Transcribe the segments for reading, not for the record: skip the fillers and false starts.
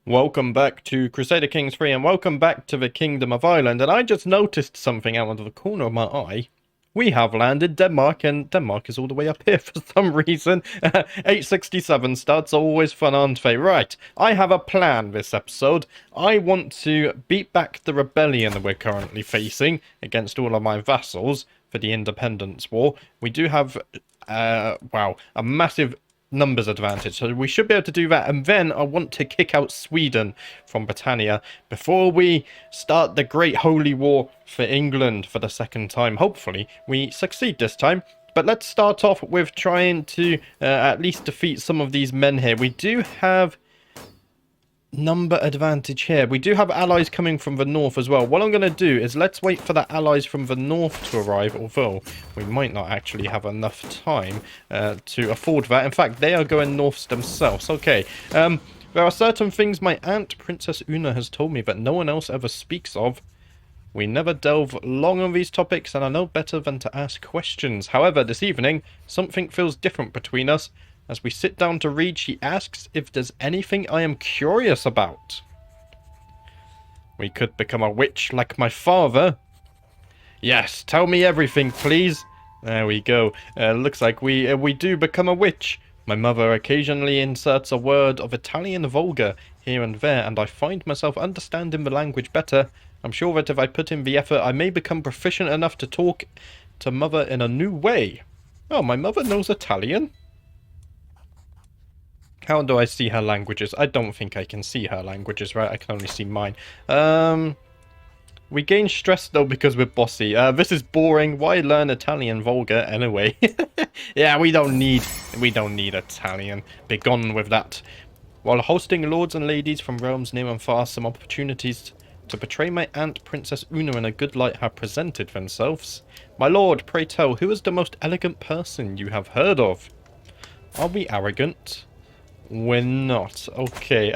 Welcome back to Crusader Kings 3 and welcome back to the Kingdom of Ireland. And I just noticed something out of the corner of my eye. We have landed Denmark, and Denmark is all the way up here for some reason. 867 starts, always fun, aren't they? Right, I have a plan this episode. I want to beat back the rebellion that we're currently facing against all of my vassals for the Independence War. We do have, a massive numbers advantage, so we should be able to do that. And then I want to kick out Sweden from Britannia before we start the Great Holy War for England for the second time. Hopefully we succeed this time, but let's start off with trying to at least defeat some of these men here. We do have number advantage here. We do have allies coming from the north as well. What I'm going to do is let's wait for the allies from the north to arrive, although we might not actually have enough time to afford that. In fact, they are going north themselves. Okay, there are certain things my aunt, Princess Una, has told me that no one else ever speaks of. We never delve long on these topics, and I know better than to ask questions. However, this evening, something feels different between us. As we sit down to read, she asks if there's anything I am curious about. We could become a witch like my father. Yes, tell me everything, please. There we go. Looks like we do become a witch. My mother occasionally inserts a word of Italian vulgar here and there, and I find myself understanding the language better. I'm sure that if I put in the effort, I may become proficient enough to talk to mother in a new way. Oh, my mother knows Italian? How do I see her languages? I don't think I can see her languages, right? I can only see mine. We gain stress, though, because we're bossy. This is boring. Why learn Italian vulgar anyway? Yeah, we don't need Italian. Begone with that. While hosting lords and ladies from realms near and far, some opportunities to portray my aunt, Princess Una, in a good light have presented themselves. My lord, pray tell, who is the most elegant person you have heard of? Are we arrogant? We're not. Okay,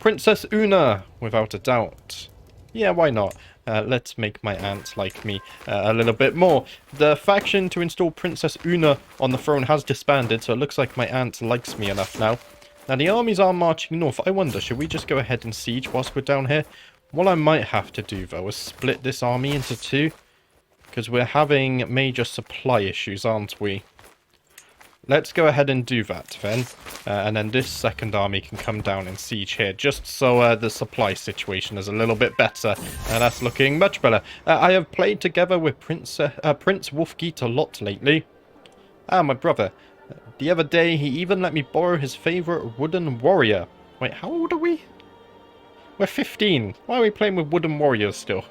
Princess Una, without a doubt. Yeah, why not? Let's make my aunt like me a little bit more. The faction to install Princess Una on the throne has disbanded, so it looks like my aunt likes me enough now. Now, the armies are marching north. I wonder, should we just go ahead and siege whilst we're down here? What I might have to do, though, is split this army into two, because we're having major supply issues, aren't we? Let's go ahead and do that then, and then this second army can come down and siege here, just so the supply situation is a little bit better, and that's looking much better. I have played together with Prince Wolfgeet a lot lately. Ah, my brother. The other day, he even let me borrow his favourite wooden warrior. Wait, how old are we? We're 15. Why are we playing with wooden warriors still?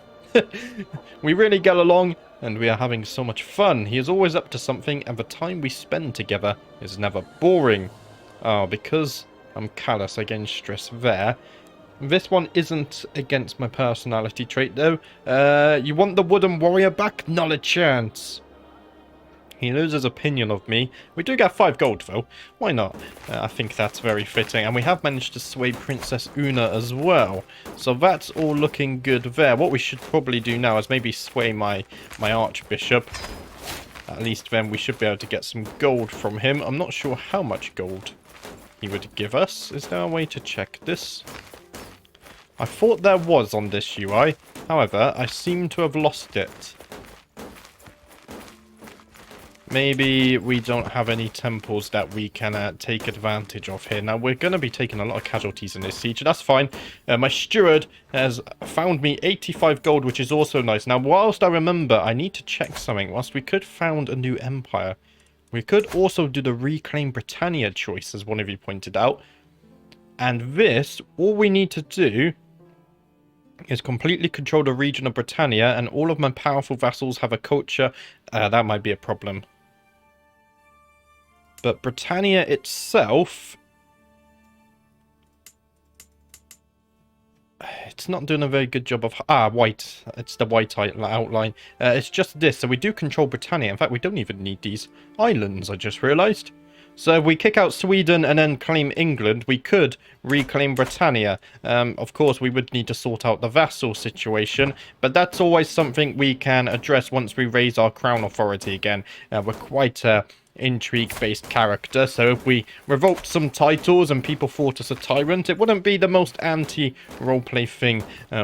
We really get along, and we are having so much fun. He is always up to something, and the time we spend together is never boring. Oh, because I'm callous, I gain stress there. This one isn't against my personality trait, though. You want the wooden warrior back? Not a chance. He loses opinion of me. We do get 5 gold, though. Why not? I think that's very fitting. And we have managed to sway Princess Una as well. So that's all looking good there. What we should probably do now is maybe sway my Archbishop. At least then we should be able to get some gold from him. I'm not sure how much gold he would give us. Is there a way to check this? I thought there was on this UI. However, I seem to have lost it. Maybe we don't have any temples that we can take advantage of here. Now, we're going to be taking a lot of casualties in this siege. That's fine. My steward has found me 85 gold, which is also nice. Now, whilst I remember, I need to check something. Whilst we could found a new empire, we could also do the Reclaim Britannia choice, as one of you pointed out. And this, all we need to do is completely control the region of Britannia, and all of my powerful vassals have a culture. That might be a problem. But Britannia itself, it's not doing a very good job of... white. It's the white outline. It's just this. So we do control Britannia. In fact, we don't even need these islands, I just realised. So if we kick out Sweden and then claim England, we could reclaim Britannia. Of course, we would need to sort out the vassal situation, but that's always something we can address once we raise our crown authority again. We're quite intrigue-based character, so if we revoked some titles and people thought us a tyrant, it wouldn't be the most anti-roleplay thing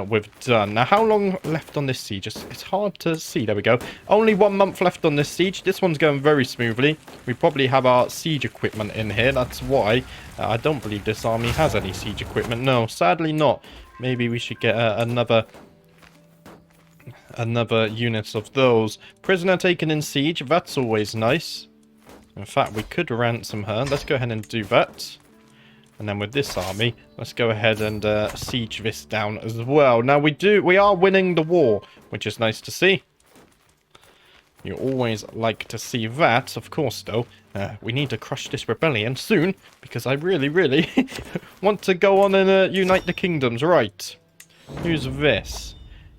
we've done. Now, how long left on this siege? It's hard to see. There we go. Only 1 month left on this siege. This one's going very smoothly. We probably have our siege equipment in here. That's why. I don't believe this army has any siege equipment. No, sadly not. Maybe we should get another unit of those. Prisoner taken in siege. That's always nice. In fact, we could ransom her. Let's go ahead and do that. And then with this army, let's go ahead and siege this down as well. Now, we are winning the war, which is nice to see. You always like to see that. Of course, though, we need to crush this rebellion soon, because I really, really want to go on and unite the kingdoms. Right. Who's this?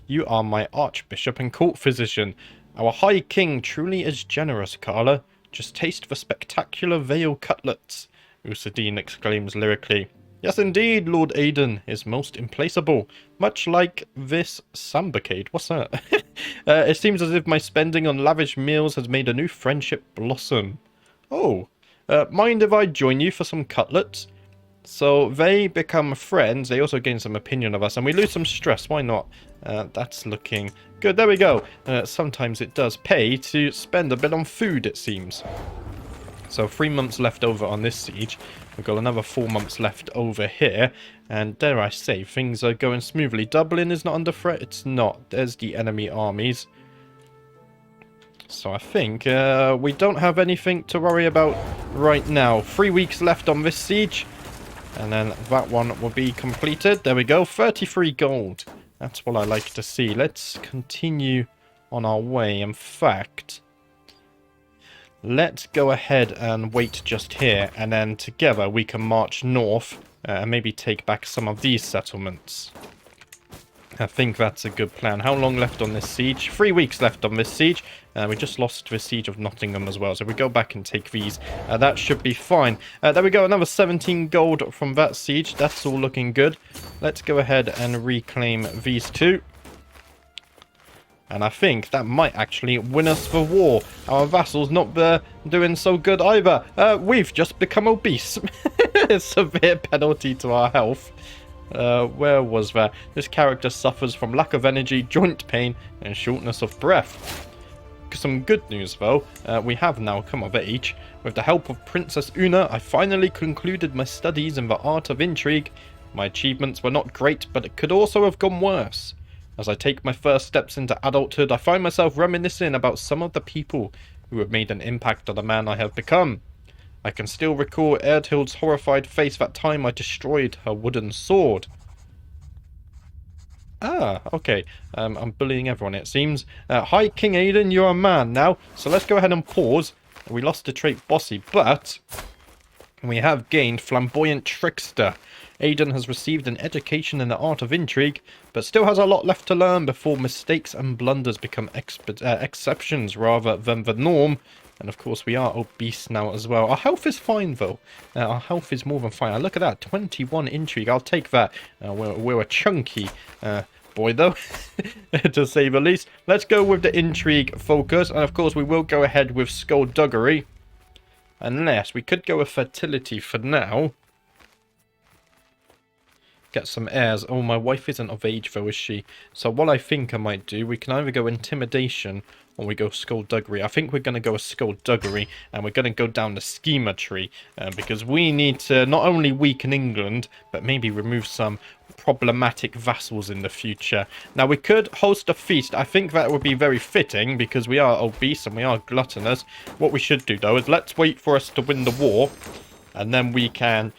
You are my archbishop and court physician. Our high king truly is generous, Carla. Just taste the spectacular veal cutlets, Usadine exclaims lyrically. Yes, indeed, Lord Aiden is most implaceable, much like this sambacade. What's that? It seems as if my spending on lavish meals has made a new friendship blossom. Oh, mind if I join you for some cutlets? So they become friends. They also gain some opinion of us, and we lose some stress. Why not? That's looking good. There we go. Sometimes it does pay to spend a bit on food, it seems. So 3 months left over on this siege. We've got another 4 months left over here. And dare I say, things are going smoothly. Dublin is not under threat. It's not. There's the enemy armies. So I think we don't have anything to worry about right now. 3 weeks left on this siege. And then that one will be completed. There we go. 33 gold. That's what I like to see. Let's continue on our way. In fact, let's go ahead and wait just here. And then together we can march north and maybe take back some of these settlements. I think that's a good plan. How long left on this siege? 3 weeks left on this siege. We just lost the siege of Nottingham as well. So we go back and take these. That should be fine. There we go. Another 17 gold from that siege. That's all looking good. Let's go ahead and reclaim these two. And I think that might actually win us the war. Our vassals not doing so good either. We've just become obese. Severe penalty to our health. Where was that? This character suffers from lack of energy, joint pain, and shortness of breath. Some good news though, we have now come of age. With the help of Princess Una, I finally concluded my studies in the art of intrigue. My achievements were not great, but it could also have gone worse. As I take my first steps into adulthood, I find myself reminiscing about some of the people who have made an impact on the man I have become. I can still recall Erdhild's horrified face that time I destroyed her wooden sword. Ah, okay. I'm bullying everyone, it seems. Hi, King Aiden, you're a man now. So let's go ahead and pause. We lost the trait Bossy, but we have gained Flamboyant Trickster. Aiden has received an education in the art of intrigue, but still has a lot left to learn before mistakes and blunders become exceptions rather than the norm. And of course, we are obese now as well. Our health is fine, though. Our health is more than fine. Look at that, 21 intrigue. I'll take that. We're a chunky boy, though, to say the least. Let's go with the intrigue focus. And of course, we will go ahead with skullduggery. Unless we could go with fertility for now. Get some heirs. Oh, my wife isn't of age, though, is she? So what I think I might do, we can either go intimidation or we go skullduggery. I think we're going to go with skullduggery, and we're going to go down the schema tree, because we need to not only weaken England, but maybe remove some problematic vassals in the future. Now, we could host a feast. I think that would be very fitting, because we are obese and we are gluttonous. What we should do, though, is let's wait for us to win the war, and then we can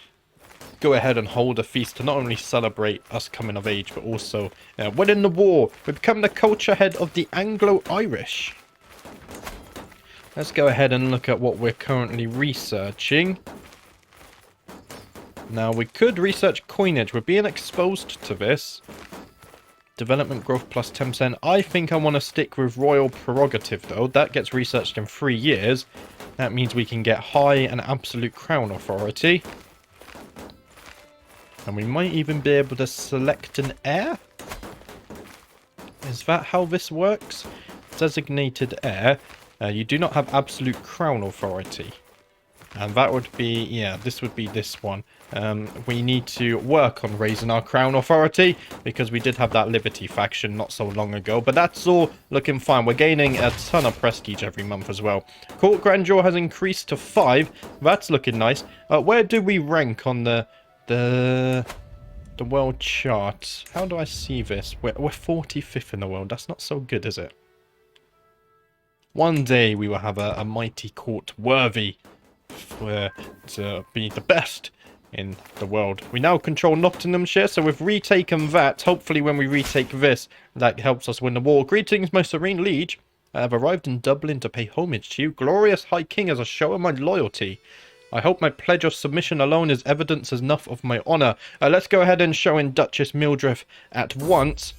go ahead and hold a feast to not only celebrate us coming of age, but also winning the war. We become the culture head of the Anglo-Irish. Let's go ahead and look at what we're currently researching. Now, we could research coinage. We're being exposed to this. Development growth plus 10%. I think I want to stick with royal prerogative, though. That gets researched in 3 years. That means we can get high and absolute crown authority. And we might even be able to select an heir? Is that how this works? Designated heir. You do not have absolute crown authority. And that would be, yeah, this would be this one. We need to work on raising our crown authority because we did have that Liberty faction not so long ago. But that's all looking fine. We're gaining a ton of prestige every month as well. Court grandeur has increased to 5. That's looking nice. Where do we rank on the world chart? How do I see this? We're 45th in the world. That's not so good, is it? One day we will have a mighty court worthy to be the best in the world. We now control Nottinghamshire, so we've retaken that. Hopefully when we retake this, that helps us win the war. Greetings, my serene liege. I have arrived in Dublin to pay homage to you, glorious High King, as a show of my loyalty. I hope my pledge of submission alone is evidence enough of my honour. Let's go ahead and show in Duchess Mildred at once.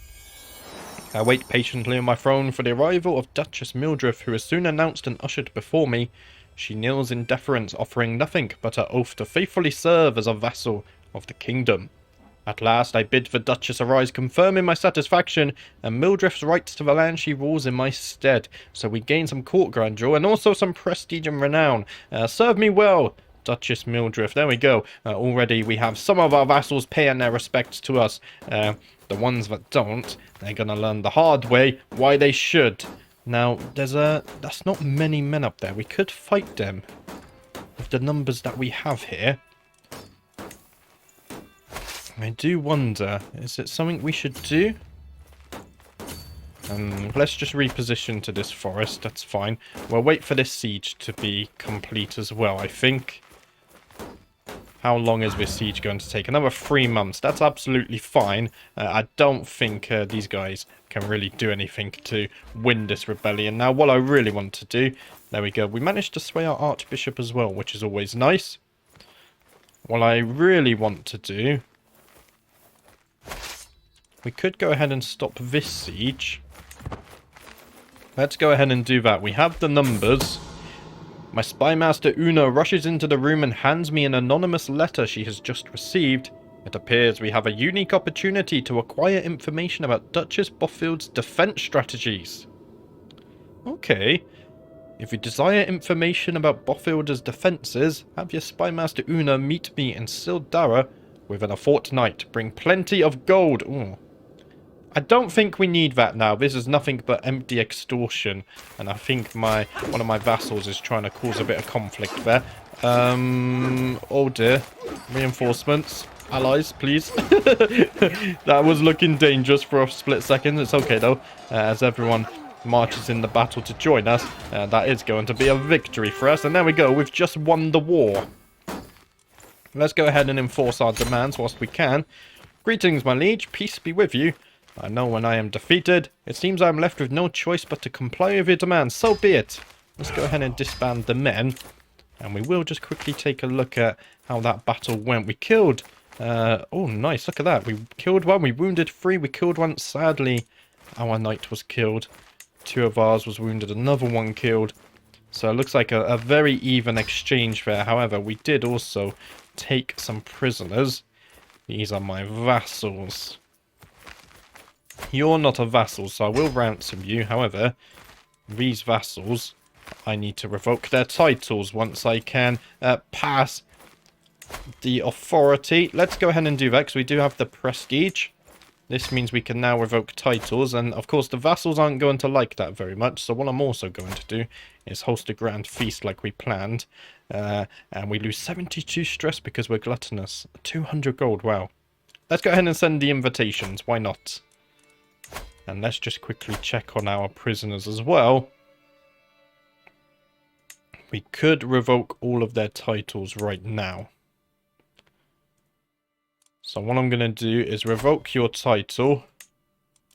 I wait patiently on my throne for the arrival of Duchess Mildred, who is soon announced and ushered before me. She kneels in deference, offering nothing but her oath to faithfully serve as a vassal of the kingdom. At last I bid the Duchess arise, confirming my satisfaction, and Mildred's rights to the land she rules in my stead, so we gain some court grandeur and also some prestige and renown. Serve me well, Duchess Mildred. There we go. Already we have some of our vassals paying their respects to us. The ones that don't, they're gonna learn the hard way why they should. Now, that's not many men up there. We could fight them with the numbers that we have here. I do wonder, is it something we should do? Let's just reposition to this forest, that's fine. We'll wait for this siege to be complete as well, I think. How long is this siege going to take? Another 3 months. That's absolutely fine. I don't think these guys can really do anything to win this rebellion. Now, what I really want to do... There we go. We managed to sway our archbishop as well, which is always nice. What I really want to do... We could go ahead and stop this siege. Let's go ahead and do that. We have the numbers... My spymaster Una rushes into the room and hands me an anonymous letter she has just received. It appears we have a unique opportunity to acquire information about Duchess Boffield's defense strategies. Okay. If you desire information about Boffield's defenses, have your spymaster Una meet me in Sildara within a fortnight. Bring plenty of gold. Ooh. I don't think we need that now. This is nothing but empty extortion. And I think one of my vassals is trying to cause a bit of conflict there. Oh dear. Reinforcements. Allies, please. That was looking dangerous for a split second. It's okay though. As everyone marches in the battle to join us. That is going to be a victory for us. And there we go. We've just won the war. Let's go ahead and enforce our demands whilst we can. Greetings, my liege. Peace be with you. I know when I am defeated, it seems I am left with no choice but to comply with your demands. So be it. Let's go ahead and disband the men. And we will just quickly take a look at how that battle went. We killed... oh, nice. Look at that. We killed one. We wounded 3. We killed one. Sadly, our knight was killed. 2 of ours was wounded. Another one killed. So it looks like a very even exchange there. However, we did also take some prisoners. These are my vassals. You're not a vassal, so I will ransom you. However, these vassals, I need to revoke their titles once I can pass the authority. Let's go ahead and do that, because we do have the prestige. This means we can now revoke titles, and of course the vassals aren't going to like that very much, so what I'm also going to do is host a grand feast like we planned. And we lose 72 stress because we're gluttonous. 200 gold, wow. Let's go ahead and send the invitations, why not? And let's just quickly check on our prisoners as well. We could revoke all of their titles right now. So what I'm going to do is revoke your title.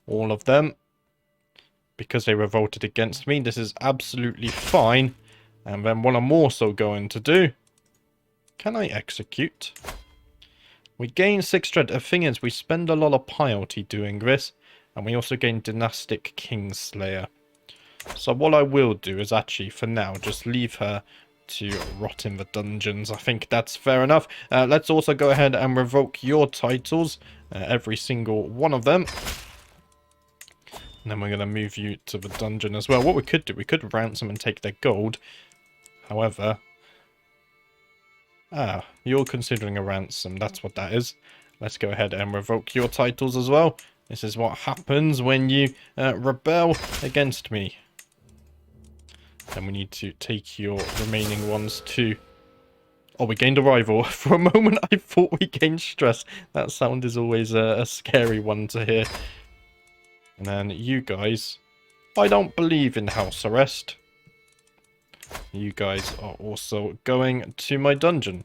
All of them. Because they revolted against me. This is absolutely fine. And then what I'm also going to do... Can I execute? We gain 6 strength. The thing is, we spend a lot of piety doing this. And we also gain Dynastic Kingslayer. So what I will do is actually, for now, just leave her to rot in the dungeons. I think that's fair enough. Let's also go ahead and revoke your titles. Every single one of them. And then we're going to move you to the dungeon as well. What we could do, we could ransom and take their gold. However... Ah, you're considering a ransom. That's what that is. Let's go ahead and revoke your titles as well. This is what happens when you rebel against me. And we need to take your remaining ones too. Oh, we gained a rival. For a moment, I thought we gained stress. That sound is always a scary one to hear. And then you guys... I don't believe in house arrest. You guys are also going to my dungeon.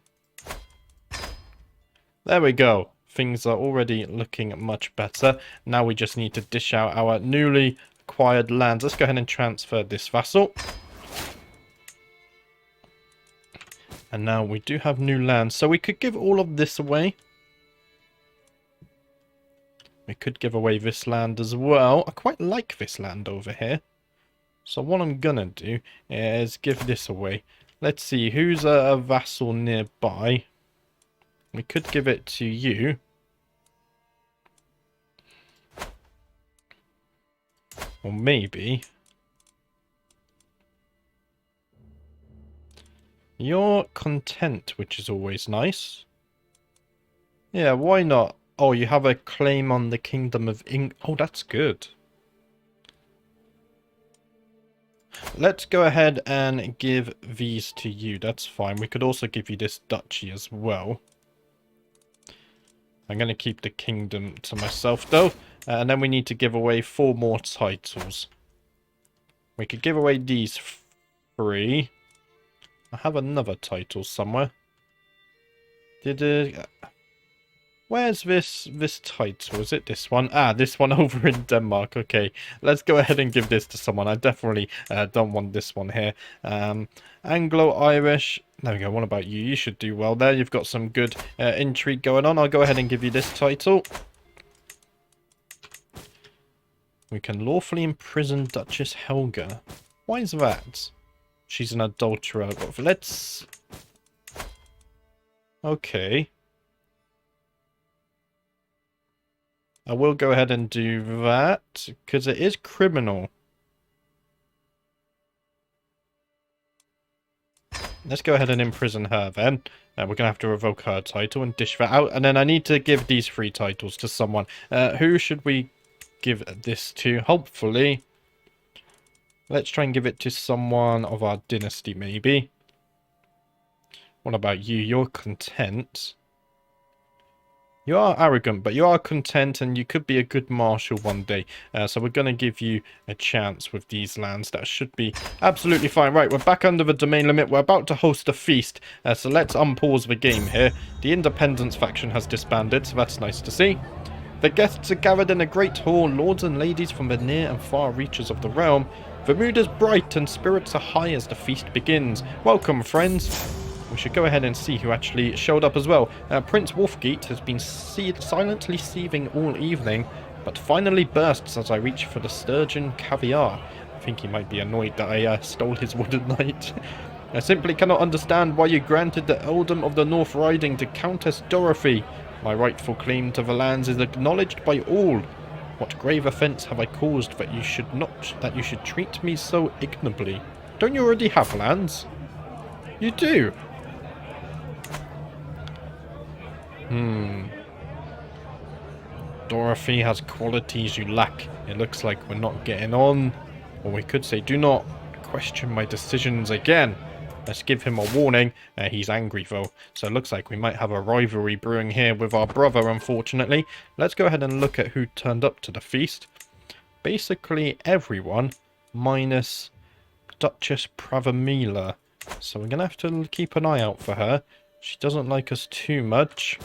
There we go. Things are already looking much better. Now we just need to dish out our newly acquired lands. Let's go ahead and transfer this vassal. And now we do have new lands. So we could give all of this away. We could give away this land as well. I quite like this land over here. So what I'm gonna do is give this away. Let's see, who's a vassal nearby? We could give it to you. Or maybe... You're content, which is always nice. Yeah, why not? Oh, you have a claim on the Kingdom of Oh, that's good. Let's go ahead and give these to you. That's fine. We could also give you this duchy as well. I'm going to keep the kingdom to myself, though. And then we need to give away 4 more titles. We could give away these 3. I have another title somewhere. Where's this title? Is it this one? Ah, this one over in Denmark. Okay, let's go ahead and give this to someone. I definitely don't want this one here. Anglo-Irish. There we go. What about you? You should do well there. You've got some good intrigue going on. I'll go ahead and give you this title. We can lawfully imprison Duchess Helga. Why is that? She's an adulterer. Let's... Okay. I will go ahead and do that, because it is criminal. Let's go ahead and imprison her then. We're going to have to revoke her title and dish that out. And then I need to give these 3 titles to someone. Who should we give this to? Hopefully. Let's try and give it to someone of our dynasty, maybe. What about you? You're content. You are arrogant, but you are content, and you could be a good marshal one day. So we're going to give you a chance with these lands. That should be absolutely fine. Right, we're back under the domain limit. We're about to host a feast. So let's unpause the game here. The Independence faction has disbanded, so that's nice to see. The guests are gathered in a great hall, lords and ladies from the near and far reaches of the realm. The mood is bright and spirits are high as the feast begins. Welcome, friends. We should go ahead and see who actually showed up as well. Prince Wolfgeet has been silently seething all evening, but finally bursts as I reach for the sturgeon caviar. I think he might be annoyed that I stole his wooden knight. I simply cannot understand why you granted the earldom of the North Riding to Countess Dorothy. My rightful claim to the lands is acknowledged by all. What grave offence have I caused that you should treat me so ignobly? Don't you already have lands? You do. Dorothy has qualities you lack. It looks like we're not getting on. Or we could say, do not question my decisions again. Let's give him a warning. He's angry though. So it looks like we might have a rivalry brewing here with our brother, unfortunately. Let's go ahead and look at who turned up to the feast. Basically everyone, minus Duchess Pravamila. So we're going to have to keep an eye out for her. She doesn't like us too much.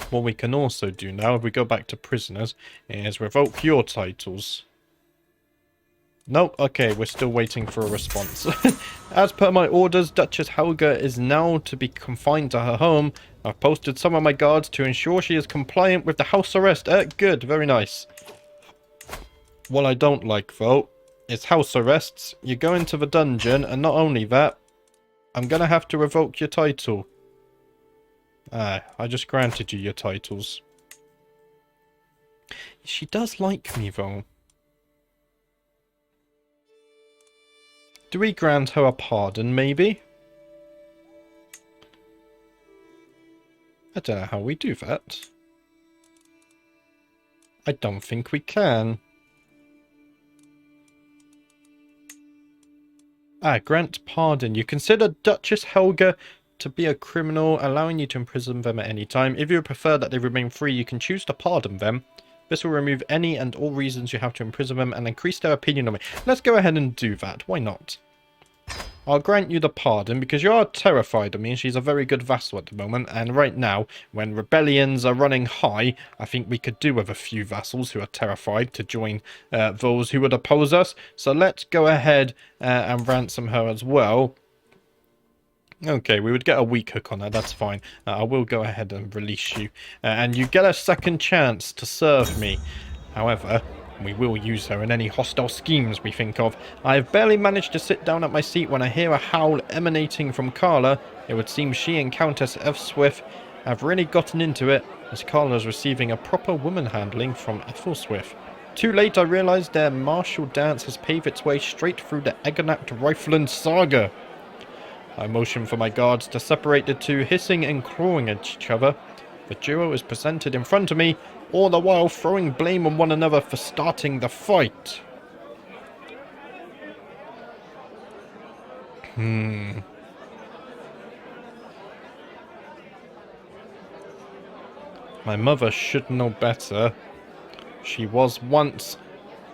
What we can also do now, if we go back to prisoners, is revoke your titles. No, okay, we're still waiting for a response. As per my orders, Duchess Helga is now to be confined to her home. I've posted some of my guards to ensure she is compliant with the house arrest. Good, very nice. What I don't like, though, is house arrests. You go into the dungeon, and not only that, I'm going to have to revoke your title. I just granted you your titles. She does like me, though. Do we grant her a pardon, maybe? I don't know how we do that. I don't think we can. Grant pardon. You consider Duchess Helga to be a criminal, allowing you to imprison them at any time. If you prefer that they remain free, you can choose to pardon them. This will remove any and all reasons you have to imprison them and increase their opinion on me. Let's go ahead and do that. Why not? I'll grant you the pardon because you are terrified of me and she's a very good vassal at the moment. And right now, when rebellions are running high, I think we could do with a few vassals who are terrified to join those who would oppose us. So let's go ahead and ransom her as well. Okay, we would get a weak hook on her, that's fine. I will go ahead and release you. And you get a second chance to serve me. However, we will use her in any hostile schemes we think of. I have barely managed to sit down at my seat when I hear a howl emanating from Carla. It would seem she and Countess F. Swift have really gotten into it, as Carla is receiving a proper woman handling from Ethel Swift. Too late I realised their martial dance has paved its way straight through the Eggenacht Rifleland saga. I motion for my guards to separate the two, hissing and clawing at each other. The duo is presented in front of me, all the while throwing blame on one another for starting the fight. My mother should know better. She was once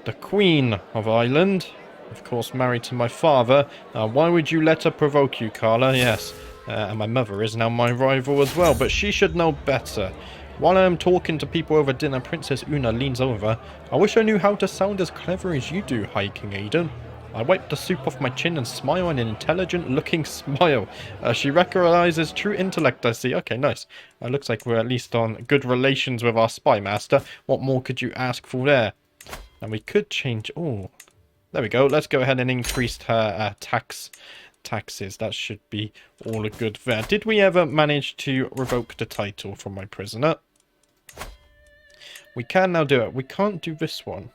the Queen of Ireland. Of course, married to my father. Why would you let her provoke you, Carla? Yes. And my mother is now my rival as well, but she should know better. While I am talking to people over dinner, Princess Una leans over. I wish I knew how to sound as clever as you do, High King Aidan. I wipe the soup off my chin and smile an intelligent-looking smile. She recognizes true intellect, I see. Okay, nice. Looks like we're at least on good relations with our spy master. What more could you ask for there? And we could change... Oh... There we go. Let's go ahead and increase her taxes. That should be all good there. Did we ever manage to revoke the title from my prisoner? We can now do it. We can't do this one.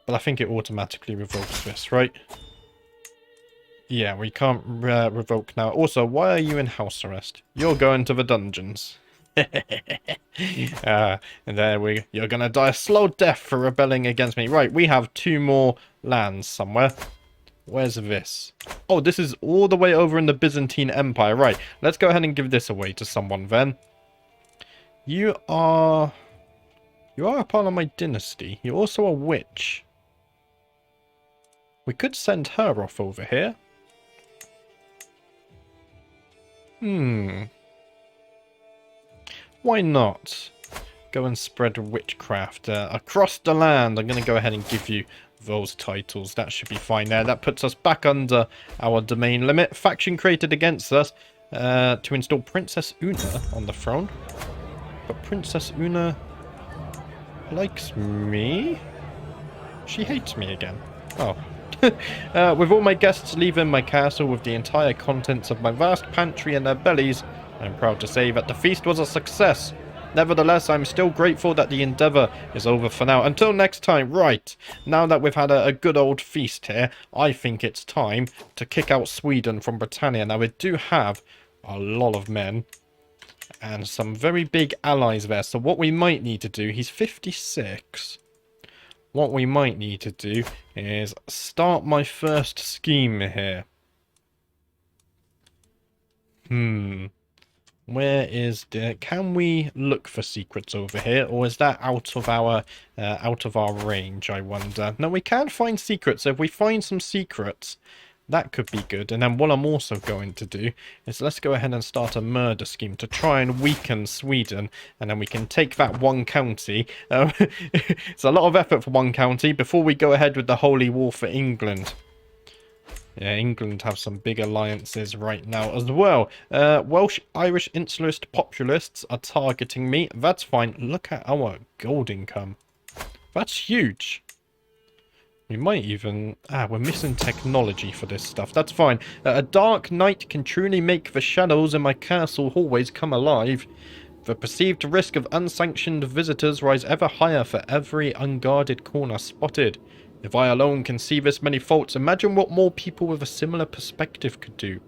But I think it automatically revokes this, right? Yeah, we can't revoke now. Also, why are you in house arrest? You're going to the dungeons. And there you're gonna die a slow death for rebelling against me. Right, we have 2 more lands somewhere. Where's this? Oh, this is all the way over in the Byzantine Empire. Right, let's go ahead and give this away to someone then. You are a part of my dynasty. You're also a witch. We could send her off over here. Why not? Go and spread witchcraft across the land. I'm going to go ahead and give you those titles. That should be fine there. That puts us back under our domain limit. Faction created against us to install Princess Una on the throne. But Princess Una likes me? She hates me again. Oh. With all my guests leaving my castle with the entire contents of my vast pantry in their bellies, I'm proud to say that the feast was a success. Nevertheless, I'm still grateful that the endeavour is over for now. Until next time, right, now that we've had a good old feast here, I think it's time to kick out Sweden from Britannia. Now, we do have a lot of men and some very big allies there. So what we might need to do, he's 56. What we might need to do is start my first scheme here. Where is the... Can we look for secrets over here, or is that out of our range, I wonder? No, we can find secrets. So if we find some secrets, that could be good. And then what I'm also going to do is let's go ahead and start a murder scheme to try and weaken Sweden, and then we can take that one county. It's a lot of effort for one county before we go ahead with the Holy War for England. Yeah, England have some big alliances right now as well. Welsh, Irish, Insularist populists are targeting me. That's fine. Look at our gold income. That's huge. We might even... we're missing technology for this stuff. That's fine. A dark night can truly make the shadows in my castle hallways come alive. The perceived risk of unsanctioned visitors rise ever higher for every unguarded corner spotted. If I alone can see this many faults, imagine what more people with a similar perspective could do.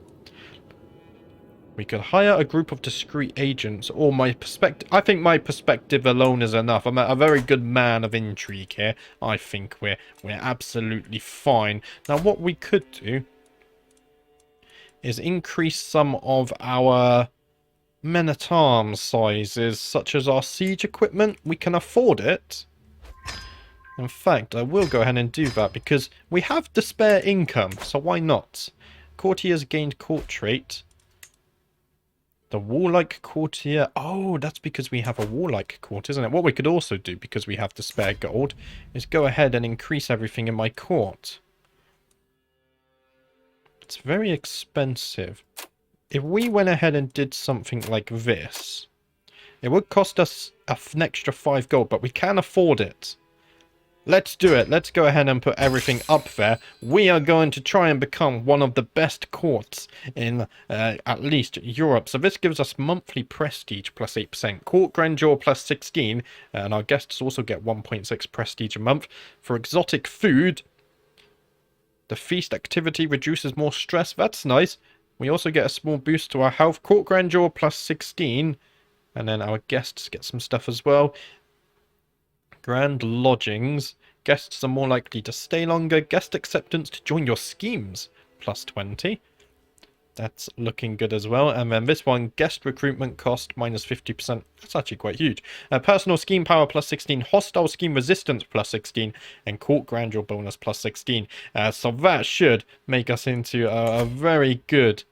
We could hire a group of discreet agents, or my perspective... I think my perspective alone is enough. I'm a very good man of intrigue here. I think we're absolutely fine. Now, what we could do is increase some of our men-at-arms sizes, such as our siege equipment. We can afford it. In fact, I will go ahead and do that, because we have the spare income, so why not? Courtiers gained court trait. The warlike courtier... Oh, that's because we have a warlike court, isn't it? What we could also do, because we have the spare gold, is go ahead and increase everything in my court. It's very expensive. If we went ahead and did something like this, it would cost us an extra 5 gold, but we can afford it. Let's do it. Let's go ahead and put everything up there. We are going to try and become one of the best courts in at least Europe. So this gives us monthly prestige plus 8%, court grandeur plus 16, and our guests also get 1.6 prestige a month. For exotic food, the feast activity reduces more stress. That's nice. We also get a small boost to our health, court grandeur plus 16, and then our guests get some stuff as well. Grand lodgings. Guests are more likely to stay longer. Guest acceptance to join your schemes. Plus 20. That's looking good as well. And then this one, guest recruitment cost minus 50%. That's actually quite huge. Personal scheme power plus 16. Hostile scheme resistance plus 16. And court grandeur bonus plus 16. So that should make us into a very good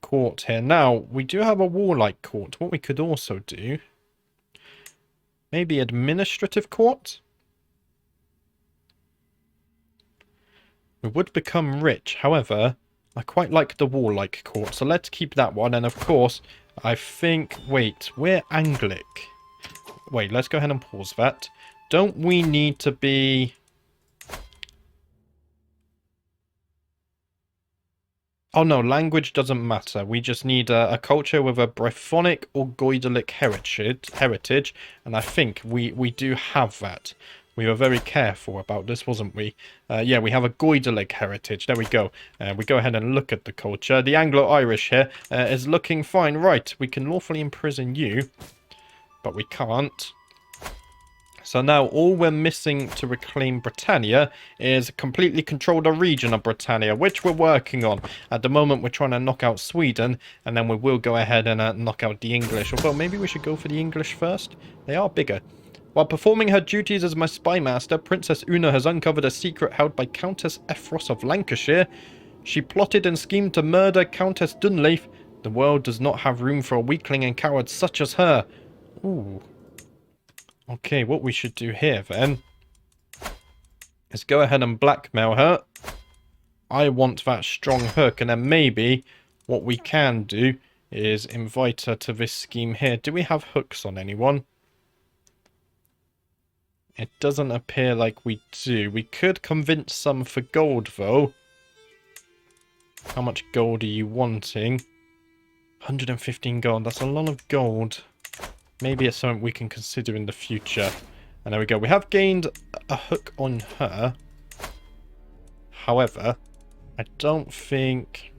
court here. Now, we do have a warlike court. What we could also do... maybe administrative court? We would become rich. However, I quite like the warlike court. So let's keep that one. And of course, I think... wait, we're Anglic. Wait, let's go ahead and pause that. Don't we need to be... oh no, language doesn't matter. We just need a culture with a Brythonic or Goidelic heritage, and I think we do have that. We were very careful about this, wasn't we? Yeah, we have a Goidelic heritage. There we go. We go ahead and look at the culture. The Anglo-Irish here is looking fine. Right, we can lawfully imprison you, but we can't. So now all we're missing to reclaim Britannia is completely control the region of Britannia, which we're working on. At the moment, we're trying to knock out Sweden, and then we will go ahead and knock out the English. Although maybe we should go for the English first. They are bigger. While performing her duties as my spy master, Princess Una has uncovered a secret held by Countess Ephros of Lancashire. She plotted and schemed to murder Countess Dunleith. The world does not have room for a weakling and coward such as her. Ooh. Okay, what we should do here then is go ahead and blackmail her. I want that strong hook, and then maybe what we can do is invite her to this scheme here. Do we have hooks on anyone? It doesn't appear like we do. We could convince some for gold, though. How much gold are you wanting? 115 gold. That's a lot of gold. Maybe it's something we can consider in the future. And there we go. We have gained a hook on her. However, I don't think...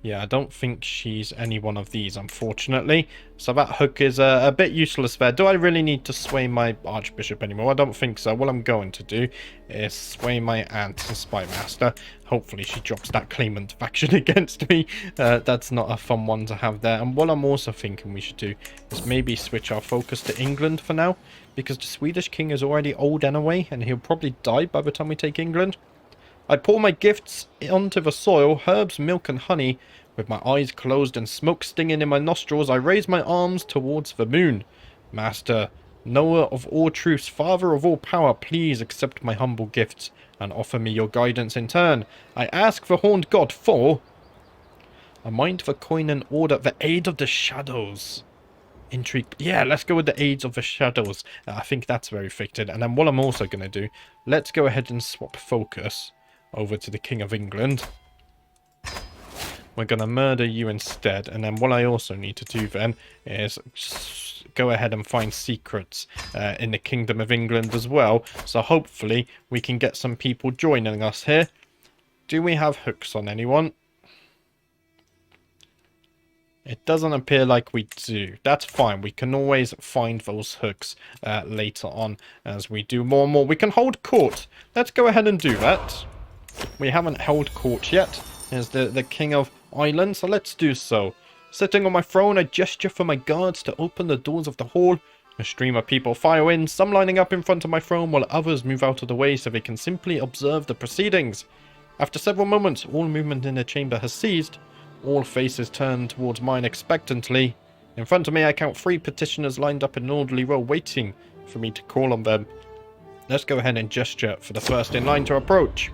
yeah, I don't think she's any one of these, unfortunately. So that hook is a bit useless there. Do I really need to sway my Archbishop anymore? I don't think so. What I'm going to do is sway my aunt to Spy Master. Hopefully she drops that claimant faction against me. That's not a fun one to have there. And what I'm also thinking we should do is maybe switch our focus to England for now. Because the Swedish king is already old anyway, and he'll probably die by the time we take England. I pour my gifts onto the soil, herbs, milk and honey. With my eyes closed and smoke stinging in my nostrils, I raise my arms towards the moon. Master, knower of all truths, father of all power, please accept my humble gifts and offer me your guidance in turn. I ask the horned god for a mind for coin and order, the aid of the shadows. Intrigue. Yeah, let's go with the aids of the shadows. I think that's very fitted. And then what I'm also going to do, let's go ahead and swap focus over to the King of England. We're going to murder you instead. And then what I also need to do then is go ahead and find secrets in the Kingdom of England as well. So hopefully we can get some people joining us here. Do we have hooks on anyone? It doesn't appear like we do. That's fine. We can always find those hooks later on as we do more and more. We can hold court. Let's go ahead and do that. We haven't held court yet. As the King of Ireland, so let's do so. Sitting on my throne, I gesture for my guards to open the doors of the hall. A stream of people file in, some lining up in front of my throne while others move out of the way so they can simply observe the proceedings. After several moments, all movement in the chamber has ceased. All faces turn towards mine expectantly. In front of me, I count 3 petitioners lined up in an orderly row waiting for me to call on them. Let's go ahead and gesture for the first in line to approach.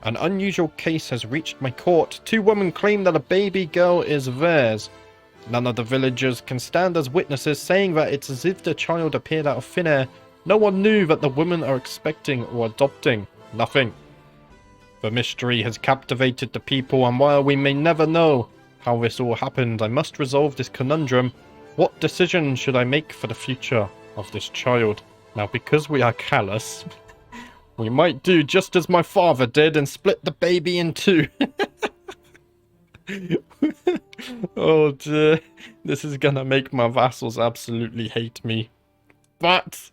An unusual case has reached my court. 2 women claim that a baby girl is theirs. None of the villagers can stand as witnesses, saying that it's as if the child appeared out of thin air. No one knew that the women are expecting or adopting. Nothing. The mystery has captivated the people, and while we may never know how this all happened, I must resolve this conundrum. What decision should I make for the future of this child? Now, because we are callous, we might do just as my father did and split the baby in 2. Oh dear, this is gonna make my vassals absolutely hate me. But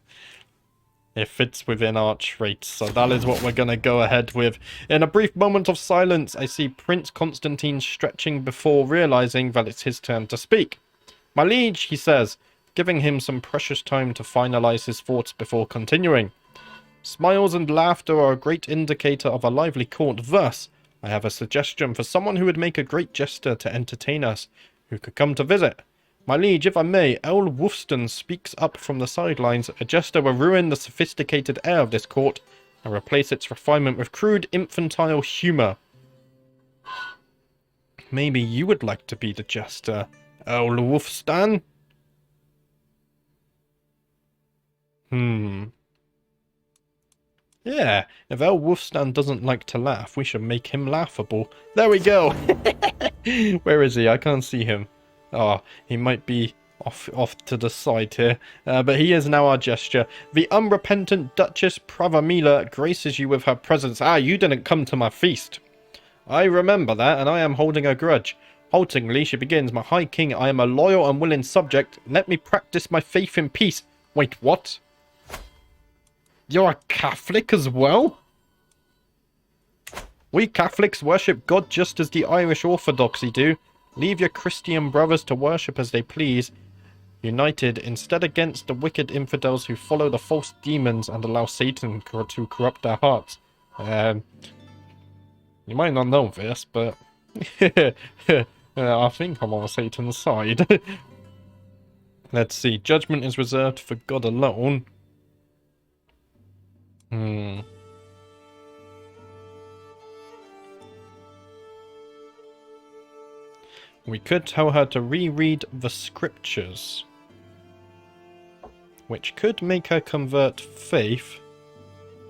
it fits within our traits, so that is what we're going to go ahead with. In a brief moment of silence, I see Prince Constantine stretching before realizing that it's his turn to speak. My liege, he says, giving him some precious time to finalize his thoughts before continuing. Smiles and laughter are a great indicator of a lively court. Thus, I have a suggestion for someone who would make a great jester to entertain us, who could come to visit. My liege, if I may, Earl Wolfston speaks up from the sidelines. A jester will ruin the sophisticated air of this court and replace its refinement with crude, infantile humour. Maybe you would like to be the jester, Earl Wolfstan? Yeah, if Earl Wolfstan doesn't like to laugh, we should make him laughable. There we go! Where is he? I can't see him. Oh, he might be off to the side here. But he is now our gesture. The unrepentant Duchess Pravamila graces you with her presence. Ah, you didn't come to my feast. I remember that, and I am holding a grudge. Haltingly, she begins. My high king, I am a loyal and willing subject. Let me practice my faith in peace. Wait, what? You're a Catholic as well? We Catholics worship God just as the Irish Orthodoxy do. Leave your Christian brothers to worship as they please. United instead against the wicked infidels who follow the false demons and allow Satan to corrupt their hearts. You might not know this, but I think I'm on Satan's side. Let's see. Judgment is reserved for God alone. We could tell her to reread the scriptures, which could make her convert faith.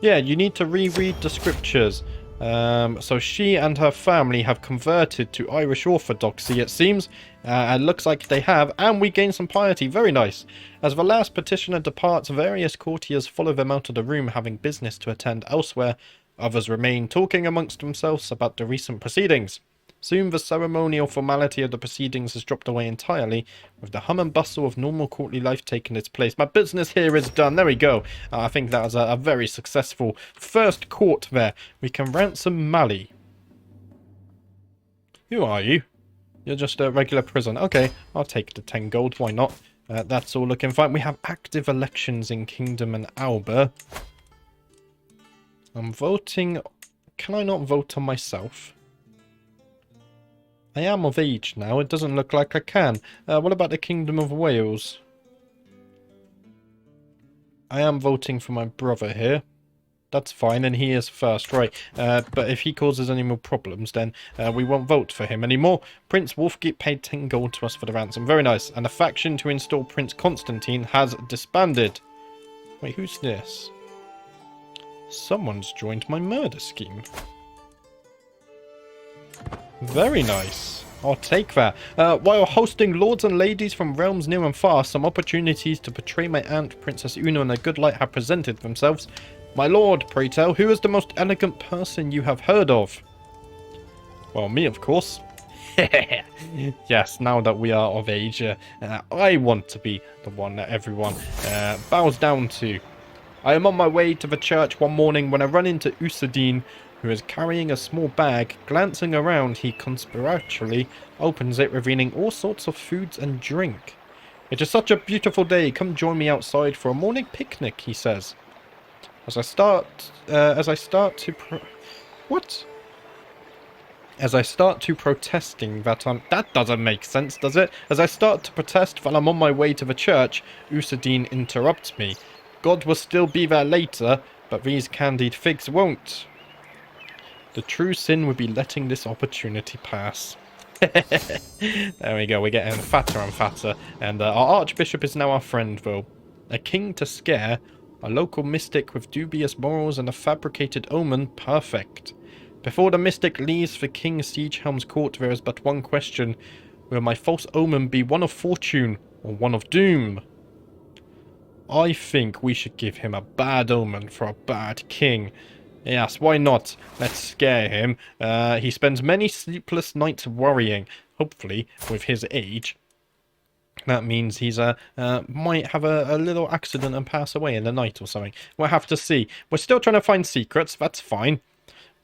Yeah, you need to reread the scriptures. So she and her family have converted to Irish Orthodoxy, it seems. It looks like they have, and we gain some piety. Very nice. As the last petitioner departs, various courtiers follow them out of the room, having business to attend elsewhere. Others remain, talking amongst themselves about the recent proceedings. Soon the ceremonial formality of the proceedings has dropped away entirely, with the hum and bustle of normal courtly life taking its place. My business here is done. There we go. I think that was a very successful first court there. We can ransom Mali. Who are you? You're just a regular prisoner. Okay, I'll take the 10 gold. Why not? That's all looking fine. We have active elections in Kingdom and Alba. I'm voting... Can I not vote on myself? I am of age now. It doesn't look like I can. What about the Kingdom of Wales? I am voting for my brother here. That's fine, and he is first, right. But if he causes any more problems, then we won't vote for him anymore. Prince Wolfgate paid 10 gold to us for the ransom. Very nice. And the faction to install Prince Constantine has disbanded. Wait, who's this? Someone's joined my murder scheme. Very nice. I'll take that. While hosting lords and ladies from realms near and far, some opportunities to portray my aunt, Princess Una, in a good light have presented themselves. My lord, pray tell, who is the most elegant person you have heard of? Well, me, of course. Yes, now that we are of age, I want to be the one that everyone bows down to. I am on my way to the church one morning when I run into Usadin, who is carrying a small bag. Glancing around, he conspiratorially opens it, revealing all sorts of foods and drink. It is such a beautiful day. Come join me outside for a morning picnic, he says. As I start to protesting that that doesn't make sense, does it? As I start to protest that I'm on my way to the church, Usadin interrupts me. God will still be there later, but these candied figs won't. The true sin would be letting this opportunity pass. There we go, we're getting fatter and fatter. And our Archbishop is now our friend, though. A king to scare, a local mystic with dubious morals and a fabricated omen, perfect. Before the mystic leaves for King Siegehelm's court, there is but one question. Will my false omen be one of fortune or one of doom? I think we should give him a bad omen for a bad king. Yes, why not? Let's scare him. He spends many sleepless nights worrying. Hopefully, with his age, that means he's might have a little accident and pass away in the night or something. We'll have to see. We're still trying to find secrets. That's fine.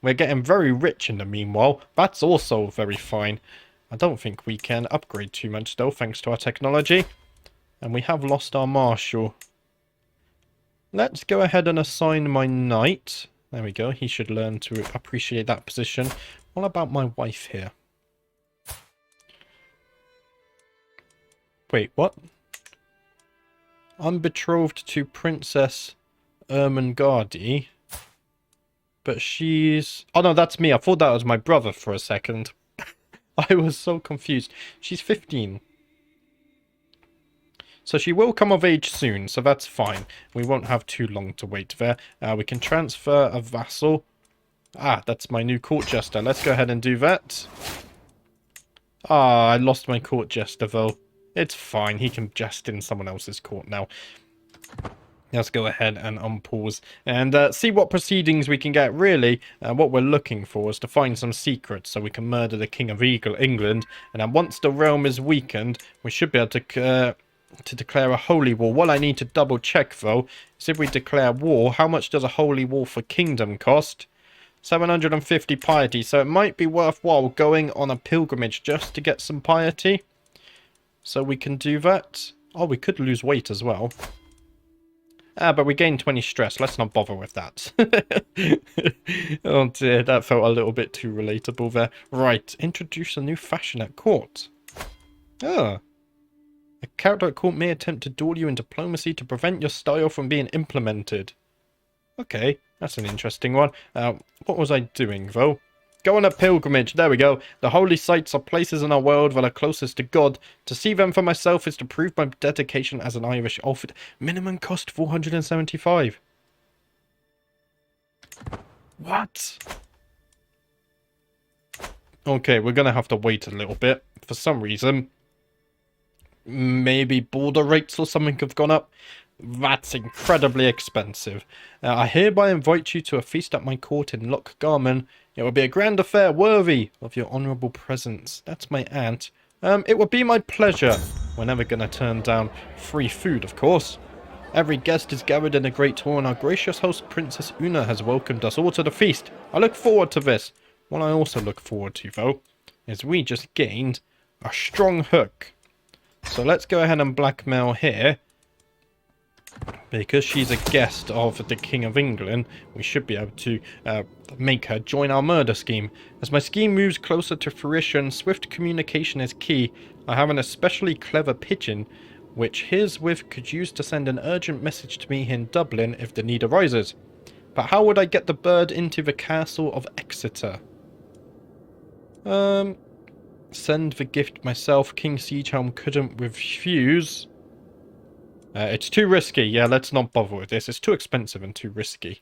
We're getting very rich in the meanwhile. That's also very fine. I don't think we can upgrade too much though, thanks to our technology. And we have lost our marshal. Let's go ahead and assign my knight. There we go. He should learn to appreciate that position. What about my wife here? Wait, what? I'm betrothed to Princess Ermengarde. But she's... Oh no, that's me. I thought that was my brother for a second. I was so confused. She's 15. So she will come of age soon, so that's fine. We won't have too long to wait there. We can transfer a vassal. Ah, that's my new court jester. Let's go ahead and do that. Ah, I lost my court jester, though. It's fine. He can jest in someone else's court now. Let's go ahead and unpause and see what proceedings we can get. Really, what we're looking for is to find some secrets so we can murder the King of England. And then once the realm is weakened, we should be able to declare a holy war. What I need to double check though is if we declare war, how much does a holy war for kingdom cost? 750 piety, so it might be worthwhile going on a pilgrimage just to get some piety. So we can do that. Oh, we could lose weight as well. But we gain 20 stress. Let's not bother with that. Oh dear, that felt a little bit too relatable there. Right, introduce a new fashion at court. Ah. A character at court may attempt to duel you in diplomacy to prevent your style from being implemented. Okay, that's an interesting one. What was I doing, though? Go on a pilgrimage. There we go. The holy sites are places in our world that are closest to God. To see them for myself is to prove my dedication as an Irish elf. Minimum cost 475. What? Okay, we're going to have to wait a little bit. For some reason, maybe border rates or something have gone up. That's incredibly expensive. I hereby invite you to a feast at my court in Lochgarman. It will be a grand affair worthy of your honourable presence. That's my aunt. It would be my pleasure. We're never going to turn down free food, of course. Every guest is gathered in a great hall, and our gracious host, Princess Una, has welcomed us all to the feast. I look forward to this. What I also look forward to, though, is we just gained a strong hook. So let's go ahead and blackmail here. Because she's a guest of the King of England, we should be able to make her join our murder scheme. As my scheme moves closer to fruition, swift communication is key. I have an especially clever pigeon, which herewith could use to send an urgent message to me in Dublin if the need arises. But how would I get the bird into the castle of Exeter? Send the gift myself. King Siegehelm couldn't refuse. It's too risky. Yeah, let's not bother with this. It's too expensive and too risky.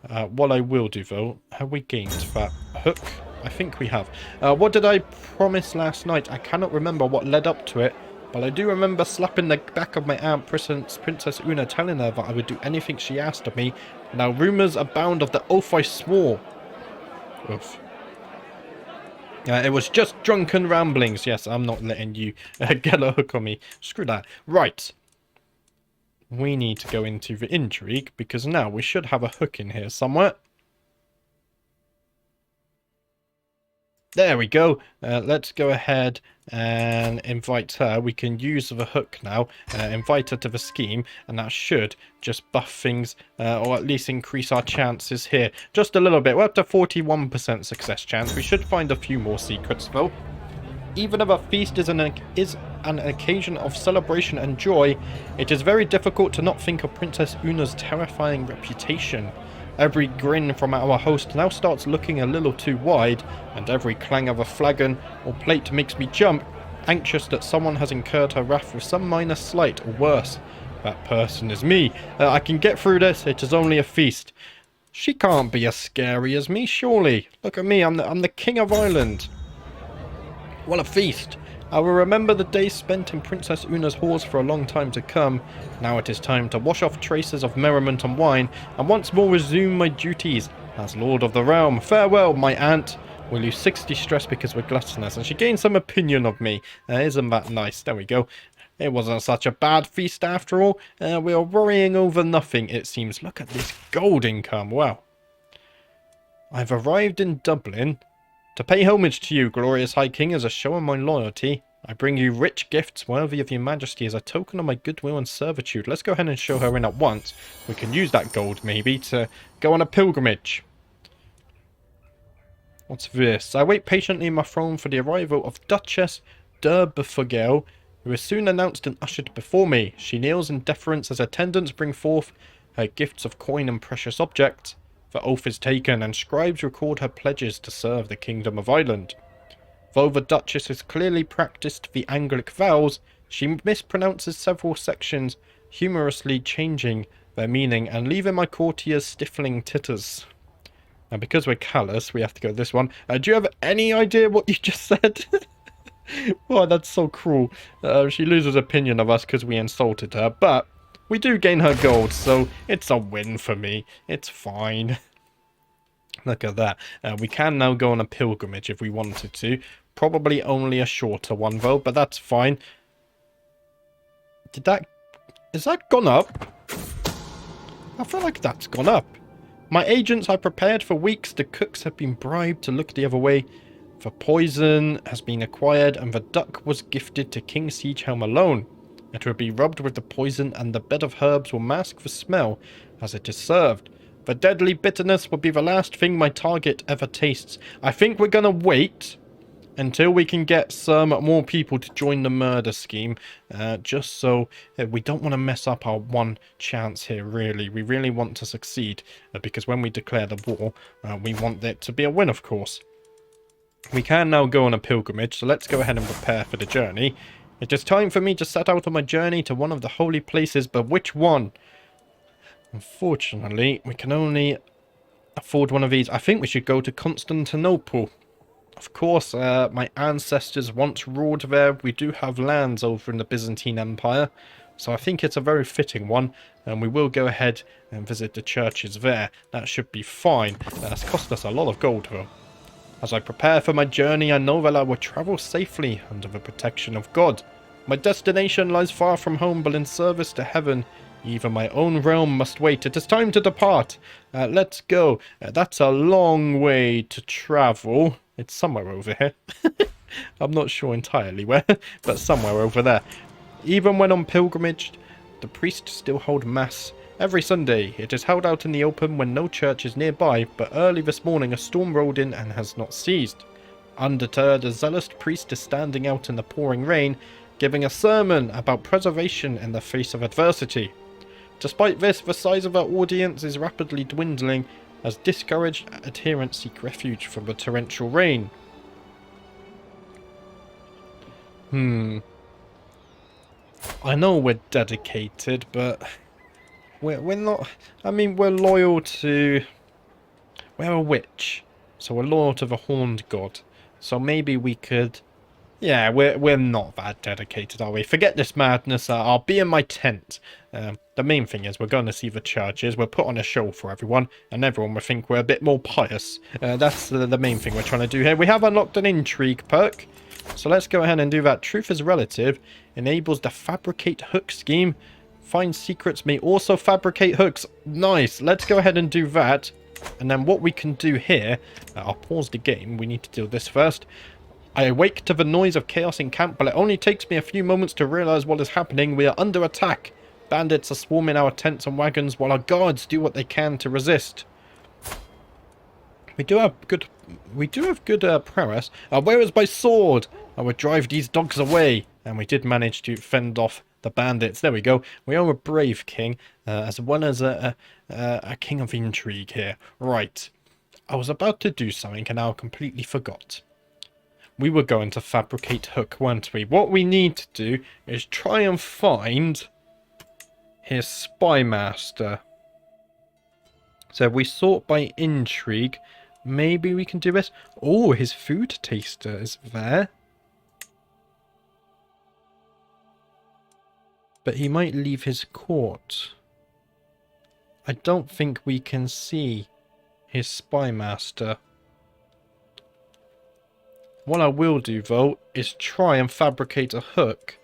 What I will do, though, have we gained that hook? I think we have. What did I promise last night? I cannot remember what led up to it, but I do remember slapping the back of my aunt, Princess Una, telling her that I would do anything she asked of me. Now, rumours abound of the oath I swore. Oof. It was just drunken ramblings. Yes, I'm not letting you get a hook on me. Screw that. Right. We need to go into the intrigue, because now we should have a hook in here somewhere. There we go. Let's go ahead and invite her. We can use the hook now. Invite her to the scheme, and that should just buff things, or at least increase our chances here. Just a little bit. We're up to 41% success chance. We should find a few more secrets, though. Even if a feast is an occasion of celebration and joy, it is very difficult to not think of Princess Una's terrifying reputation. Every grin from our host now starts looking a little too wide, and every clang of a flagon or plate makes me jump, anxious that someone has incurred her wrath with some minor slight, or worse. That person is me. I can get through this, it is only a feast. She can't be as scary as me, surely. Look at me, I'm the king of Ireland. What a feast! I will remember the days spent in Princess Una's halls for a long time to come. Now it is time to wash off traces of merriment and wine, and once more resume my duties as Lord of the Realm. Farewell, my aunt. We lose 60 stress because we're gluttonous, and she gained some opinion of me. Isn't that nice? There we go. It wasn't such a bad feast after all. We are worrying over nothing, it seems. Look at this gold income. Wow. I've arrived in Dublin. To pay homage to you, glorious High King, as a show of my loyalty, I bring you rich gifts worthy of your majesty as a token of my goodwill and servitude. Let's go ahead and show her in at once. We can use that gold, maybe, to go on a pilgrimage. What's this? I wait patiently in my throne for the arrival of Duchess de Beaufort, who is soon announced and ushered before me. She kneels in deference as attendants bring forth her gifts of coin and precious objects. The oath is taken, and scribes record her pledges to serve the Kingdom of Ireland. Though the Duchess has clearly practiced the Anglic vows, she mispronounces several sections, humorously changing their meaning and leaving my courtiers stifling titters. And because we're callous, we have to go this one. Do you have any idea what you just said? Oh, that's so cruel. She loses opinion of us because we insulted her, but we do gain her gold, so it's a win for me. It's fine. Look at that. We can now go on a pilgrimage if we wanted to. Probably only a shorter one, though, but that's fine. Is that gone up? I feel like that's gone up. My agents are prepared for weeks. The cooks have been bribed to look the other way. The poison has been acquired, and the duck was gifted to King Siegehelm alone. It will be rubbed with the poison, and the bed of herbs will mask the smell as it is served. The deadly bitterness will be the last thing my target ever tastes. I think we're going to wait until we can get some more people to join the murder scheme. Just so we don't want to mess up our one chance here, really. We really want to succeed, because when we declare the war, we want it to be a win, of course. We can now go on a pilgrimage, so let's go ahead and prepare for the journey. It is time for me to set out on my journey to one of the holy places, but which one? Unfortunately, we can only afford one of these. I think we should go to Constantinople. Of course, my ancestors once ruled there. We do have lands over in the Byzantine Empire, so I think it's a very fitting one, and we will go ahead and visit the churches there. That should be fine. That's cost us a lot of gold, though. As I prepare for my journey, I know that I will travel safely under the protection of God. My destination lies far from home, but in service to heaven, even my own realm must wait. It is time to depart. Let's go. That's a long way to travel. It's somewhere over here. I'm not sure entirely where, but somewhere over there. Even when on pilgrimage, the priests still hold mass every Sunday. It is held out in the open when no church is nearby, but early this morning a storm rolled in and has not ceased. Undeterred, a zealous priest is standing out in the pouring rain, giving a sermon about preservation in the face of adversity. Despite this, the size of our audience is rapidly dwindling as discouraged adherents seek refuge from the torrential rain. I know we're dedicated, but we're not... I mean, we're loyal to... We're a witch. So we're loyal to the Horned God. So maybe we could... Yeah, we're not that dedicated, are we? Forget this madness. I'll be in my tent. The main thing is we're going to see the churches. We'll put on a show for everyone, and everyone will think we're a bit more pious. That's the main thing we're trying to do here. We have unlocked an intrigue perk, so let's go ahead and do that. Truth is relative. Enables the fabricate hook scheme. Find secrets may also fabricate hooks. Nice. Let's go ahead and do that. And then what we can do here... I'll pause the game. We need to do this first. I awake to the noise of chaos in camp, but it only takes me a few moments to realize what is happening. We are under attack. Bandits are swarming our tents and wagons while our guards do what they can to resist. We do have good prowess. Where is my sword? I would drive these dogs away. And we did manage to fend off the bandits. There we go. We are a brave king, as well as a king of intrigue here. Right. I was about to do something and now completely forgot. We were going to fabricate hook, weren't we? What we need to do is try and find his spy master. So if we sort by intrigue, maybe we can do this. Oh, his food taster is there. But he might leave his court. I don't think we can see his spy master. What I will do, though, is try and fabricate a hook.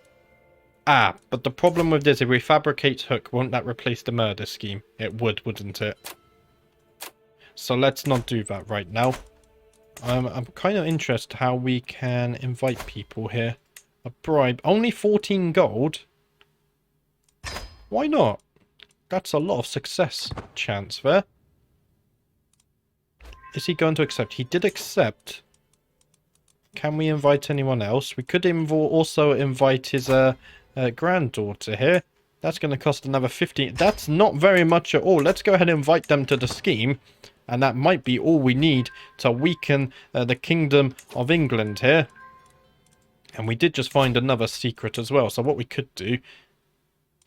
But the problem with this, if we fabricate hook, won't that replace the murder scheme? It would, wouldn't it? So let's not do that right now. I'm kind of interested how we can invite people here. A bribe. Only 14 gold? Why not? That's a lot of success chance there. Is he going to accept? He did accept. Can we invite anyone else? We could also invite his granddaughter here. That's going to cost another 15. That's not very much at all. Let's go ahead and invite them to the scheme. And that might be all we need to weaken the Kingdom of England here. And we did just find another secret as well. So what we could do,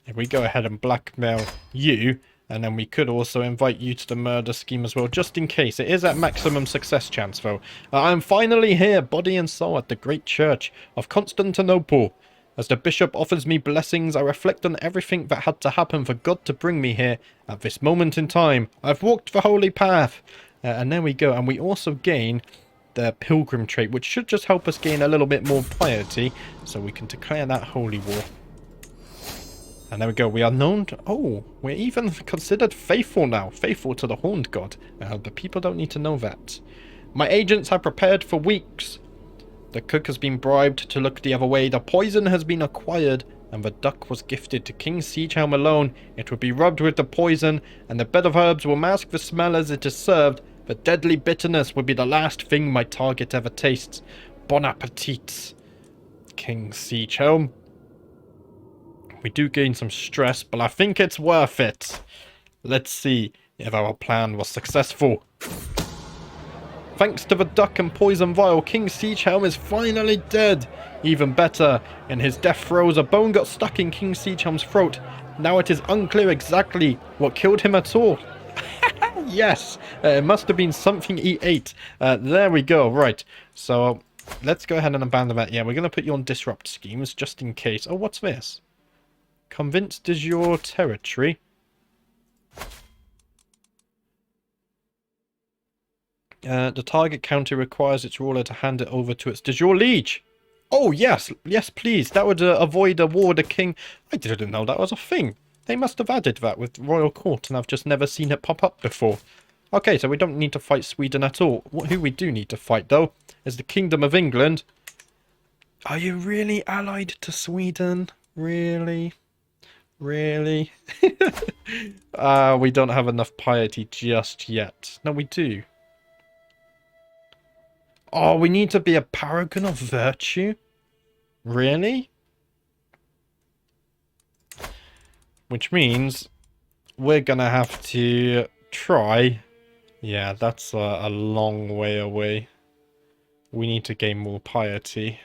if we go ahead and blackmail you, and then we could also invite you to the murder scheme as well, just in case. It is at maximum success chance, though. I'm finally here, body and soul, at the great church of Constantinople. As the bishop offers me blessings, I reflect on everything that had to happen for God to bring me here at this moment in time. I've walked the holy path. And there we go. And we also gain the pilgrim trait, which should just help us gain a little bit more piety, so we can declare that holy war. And there we go. We are known to... Oh, we're even considered faithful now. Faithful to the Horned God. But people don't need to know that. My agents have prepared for weeks. The cook has been bribed to look the other way. The poison has been acquired. And the duck was gifted to King Sieghelm alone. It will be rubbed with the poison. And the bed of herbs will mask the smell as it is served. The deadly bitterness will be the last thing my target ever tastes. Bon appetit, King Sieghelm. We do gain some stress, but I think it's worth it. Let's see if our plan was successful. Thanks to the duck and poison vial, King Sieghelm is finally dead. Even better, in his death throes, a bone got stuck in King Sieghelm's throat. Now it is unclear exactly what killed him at all. Yes, it must have been something he ate. There we go. Right, so let's go ahead and abandon that. Yeah, we're going to put you on disrupt schemes just in case. Oh, what's this? Convinced is your territory. The target county requires its ruler to hand it over to its de jure liege. Oh, yes. Yes, please. That would avoid a war with the king. I didn't know that was a thing. They must have added that with royal court, and I've just never seen it pop up before. Okay, so we don't need to fight Sweden at all. Who we do need to fight, though, is the Kingdom of England. Are you really allied to Sweden? Really? Really? We don't have enough piety just yet. No, we do. Oh, we need to be a paragon of virtue? Really? Which means we're gonna have to try. Yeah, that's a long way away. We need to gain more piety.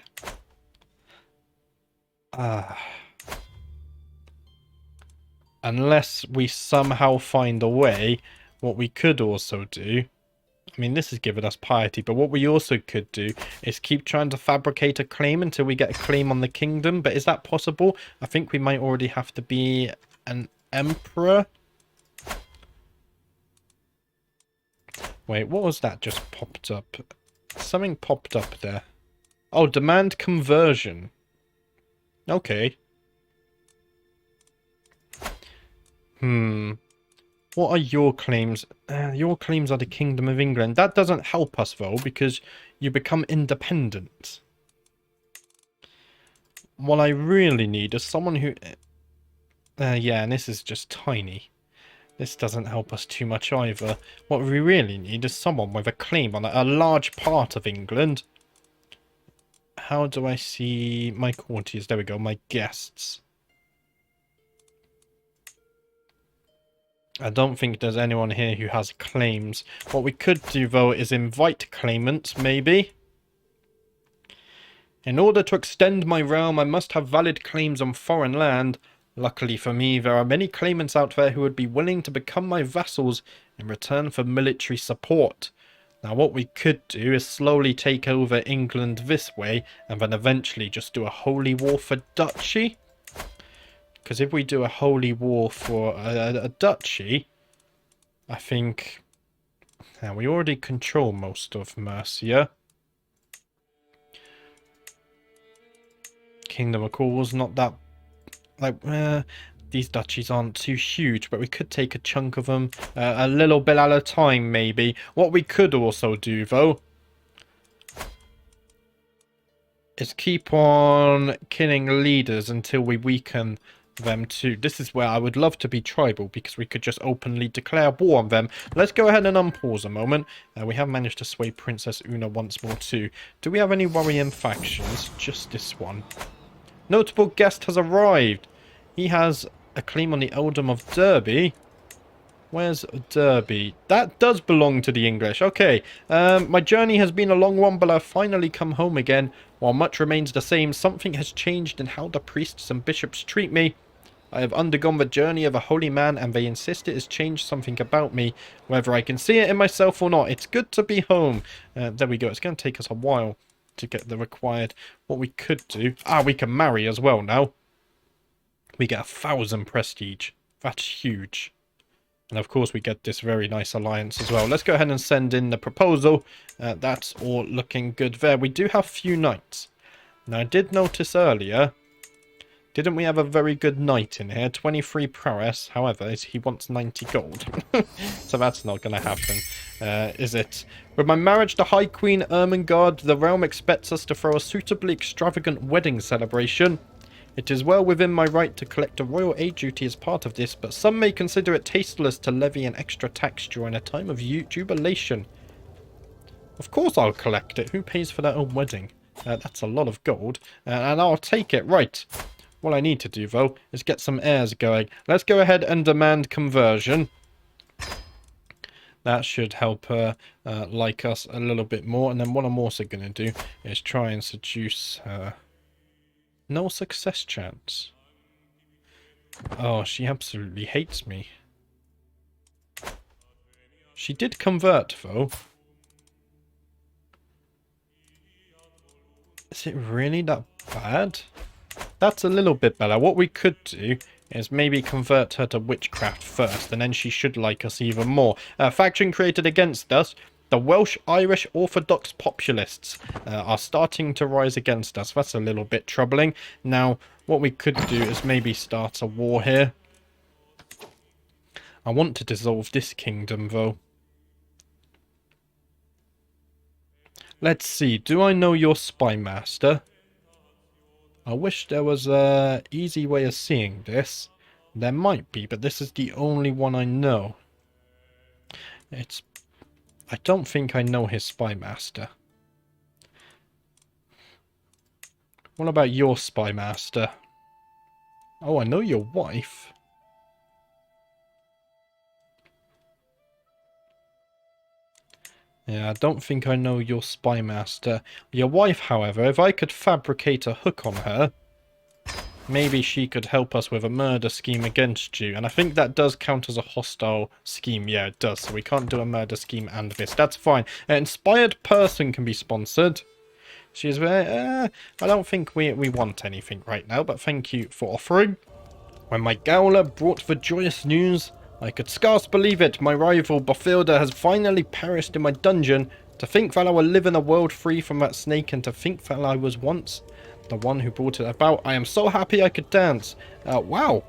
Unless we somehow find a way, what we could also do... I mean, this is giving us piety, but what we also could do is keep trying to fabricate a claim until we get a claim on the kingdom. But is that possible? I think we might already have to be an emperor. Wait, what was that just popped up? Something popped up there. Oh, demand conversion. Okay. What are your claims? Your claims are the Kingdom of England. That doesn't help us, though, because you become independent. What I really need is someone who... yeah, and this is just tiny. This doesn't help us too much either. What we really need is someone with a claim on a large part of England. How do I see my courtiers? There we go, my guests. I don't think there's anyone here who has claims. What we could do, though, is invite claimants, maybe. In order to extend my realm, I must have valid claims on foreign land. Luckily for me, there are many claimants out there who would be willing to become my vassals in return for military support. Now, what we could do is slowly take over England this way, and then eventually just do a holy war for duchy. Because if we do a holy war for a duchy, I think we already control most of Mercia. Kingdom of Cour's not that, like, these duchies aren't too huge, but we could take a chunk of them a little bit at a time, maybe. What we could also do, though, is keep on killing leaders until we weaken them too. This is where I would love to be tribal, because we could just openly declare war on them. Let's go ahead and unpause a moment. We have managed to sway Princess Una once more too. Do we have any worrying factions? Just this one. Notable guest has arrived. He has a claim on the earldom of Derby. Where's Derby? That does belong to the English. Okay. My journey has been a long one, but I've finally come home again. While much remains the same, something has changed in how the priests and bishops treat me. I have undergone the journey of a holy man, and they insist it has changed something about me, whether I can see it in myself or not. It's good to be home. There we go. It's going to take us a while to get the required. What we could do... we can marry as well now. We get 1,000 prestige. That's huge. And of course we get this very nice alliance as well. Let's go ahead and send in the proposal. That's all looking good there. We do have few knights. Now I did notice earlier... Didn't we have a very good knight in here? 23 prowess. However, he wants 90 gold. So that's not going to happen, is it? With my marriage to High Queen Ermengarde, the realm expects us to throw a suitably extravagant wedding celebration. It is well within my right to collect a royal aid duty as part of this, but some may consider it tasteless to levy an extra tax during a time of jubilation. Of course I'll collect it. Who pays for their own wedding? That's a lot of gold, and I'll take it. Right. What I need to do, though, is get some heirs going. Let's go ahead and demand conversion. That should help her like us a little bit more. And then what I'm also going to do is try and seduce her. No success chance. Oh, she absolutely hates me. She did convert, though. Is it really that bad? That's a little bit better. What we could do is maybe convert her to witchcraft first, and then she should like us even more. Faction created against us. The Welsh Irish Orthodox populists are starting to rise against us. That's a little bit troubling. Now, what we could do is maybe start a war here. I want to dissolve this kingdom, though. Let's see. Do I know your spy master? I wish there was an easy way of seeing this. There might be, but this is the only one I know. I don't think I know his spy master. What about your spy master? Oh, I know your wife. Yeah, I don't think I know your spy master. Your wife, however, if I could fabricate a hook on her... maybe she could help us with a murder scheme against you. And I think that does count as a hostile scheme. Yeah, it does. So we can't do a murder scheme and this. That's fine. An inspired person can be sponsored. She's very... I don't think we want anything right now, but thank you for offering. When my Gowler brought the joyous news, I could scarce believe it. My rival, Bofilda, has finally perished in my dungeon. To think that I will live in a world free from that snake, and to think that I was once the one who brought it about. I am so happy I could dance. Wow.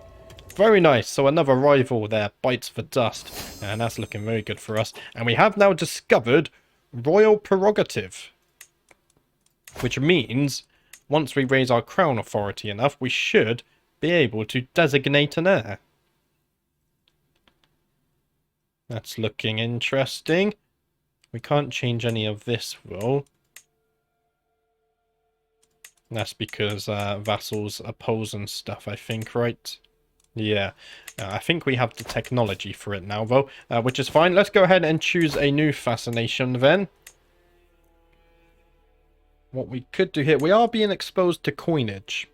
Very nice. So another rival there bites the dust. And that's looking very good for us. And we have now discovered royal prerogative. Which means once we raise our crown authority enough, we should be able to designate an heir. That's looking interesting. We can't change any of this though. That's because vassals oppose and stuff, I think, right? Yeah, I think we have the technology for it now though, which is fine. Let's go ahead and choose a new fascination then. What we could do here, we are being exposed to coinage.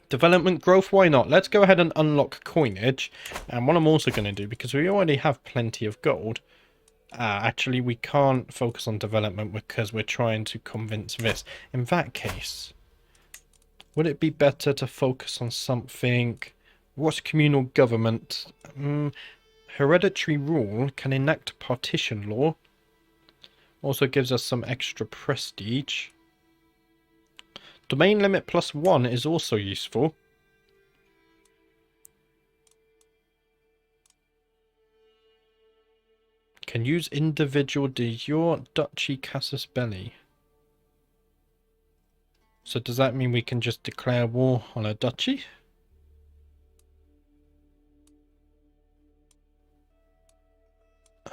Development growth, why not? Let's go ahead and unlock coinage. And what I'm also going to do, because we already have plenty of gold, actually we can't focus on development because we're trying to convince this. In that case, would it be better to focus on something... What's communal government? Hereditary rule can enact partition law. Also gives us some extra prestige. Domain limit +1 is also useful. Can use individual de jure duchy casus belli. So does that mean we can just declare war on a duchy?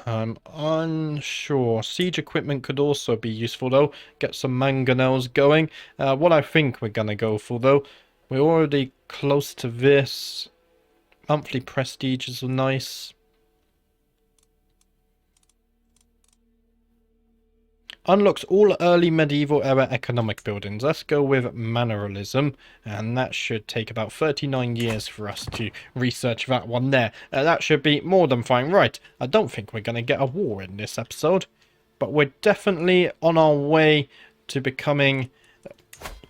I'm unsure. Siege equipment could also be useful though. Get some mangonels going. What I think we're going to go for though, we're already close to this. Monthly prestige is nice. Unlocks all early medieval era economic buildings. Let's go with manorialism, and that should take about 39 years for us to research that one there. That should be more than fine. Right, I don't think we're going to get a war in this episode, but we're definitely on our way to getting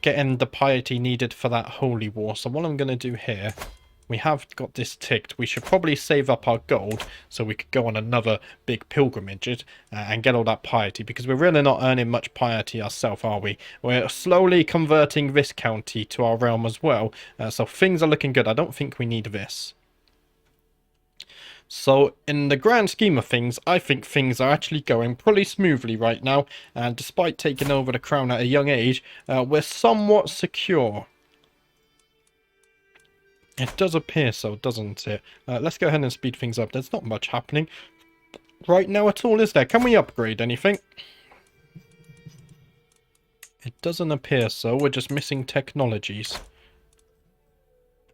the piety needed for that holy war. So what I'm going to do here... We have got this ticked. We should probably save up our gold so we could go on another big pilgrimage and get all that piety, because we're really not earning much piety ourselves, are we? We're slowly converting this county to our realm as well, so things are looking good. I don't think we need this. So in the grand scheme of things, I think things are actually going pretty smoothly right now, and despite taking over the crown at a young age, we're somewhat secure. It does appear so, doesn't it? Let's go ahead and speed things up. There's not much happening right now at all, is there? Can we upgrade anything? It doesn't appear so. We're just missing technologies.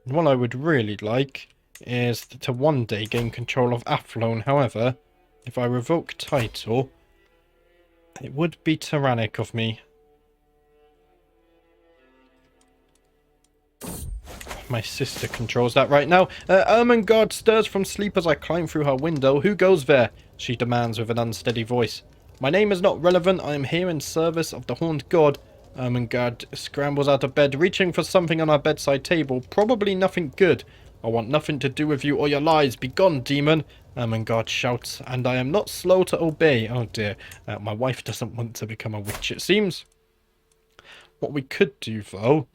And what I would really like is to one day gain control of Athlone. However, if I revoke title, it would be tyrannic of me. My sister controls that right now. Ermengarde stirs from sleep as I climb through her window. Who goes there? She demands with an unsteady voice. My name is not relevant. I am here in service of the horned god. Ermengarde scrambles out of bed, reaching for something on our bedside table. Probably nothing good. I want nothing to do with you or your lies. Begone, demon. Ermengarde shouts, and I am not slow to obey. Oh dear. My wife doesn't want to become a witch, it seems. What we could do, though...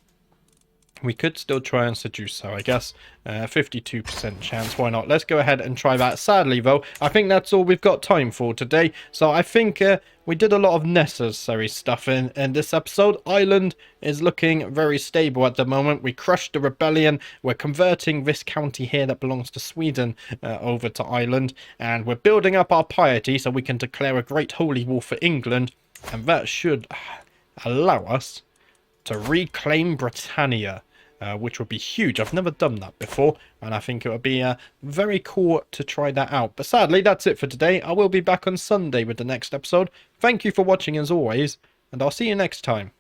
We could still try and seduce her, I guess. 52% chance, why not? Let's go ahead and try that. Sadly, though, I think that's all we've got time for today. So I think we did a lot of necessary stuff in this episode. Ireland is looking very stable at the moment. We crushed the rebellion. We're converting this county here that belongs to Sweden over to Ireland. And we're building up our piety so we can declare a great holy war for England. And that should allow us to reclaim Britannia, which would be huge. I've never done that before, and I think it would be very cool to try that out. But sadly, that's it for today. I will be back on Sunday with the next episode. Thank you for watching as always, and I'll see you next time.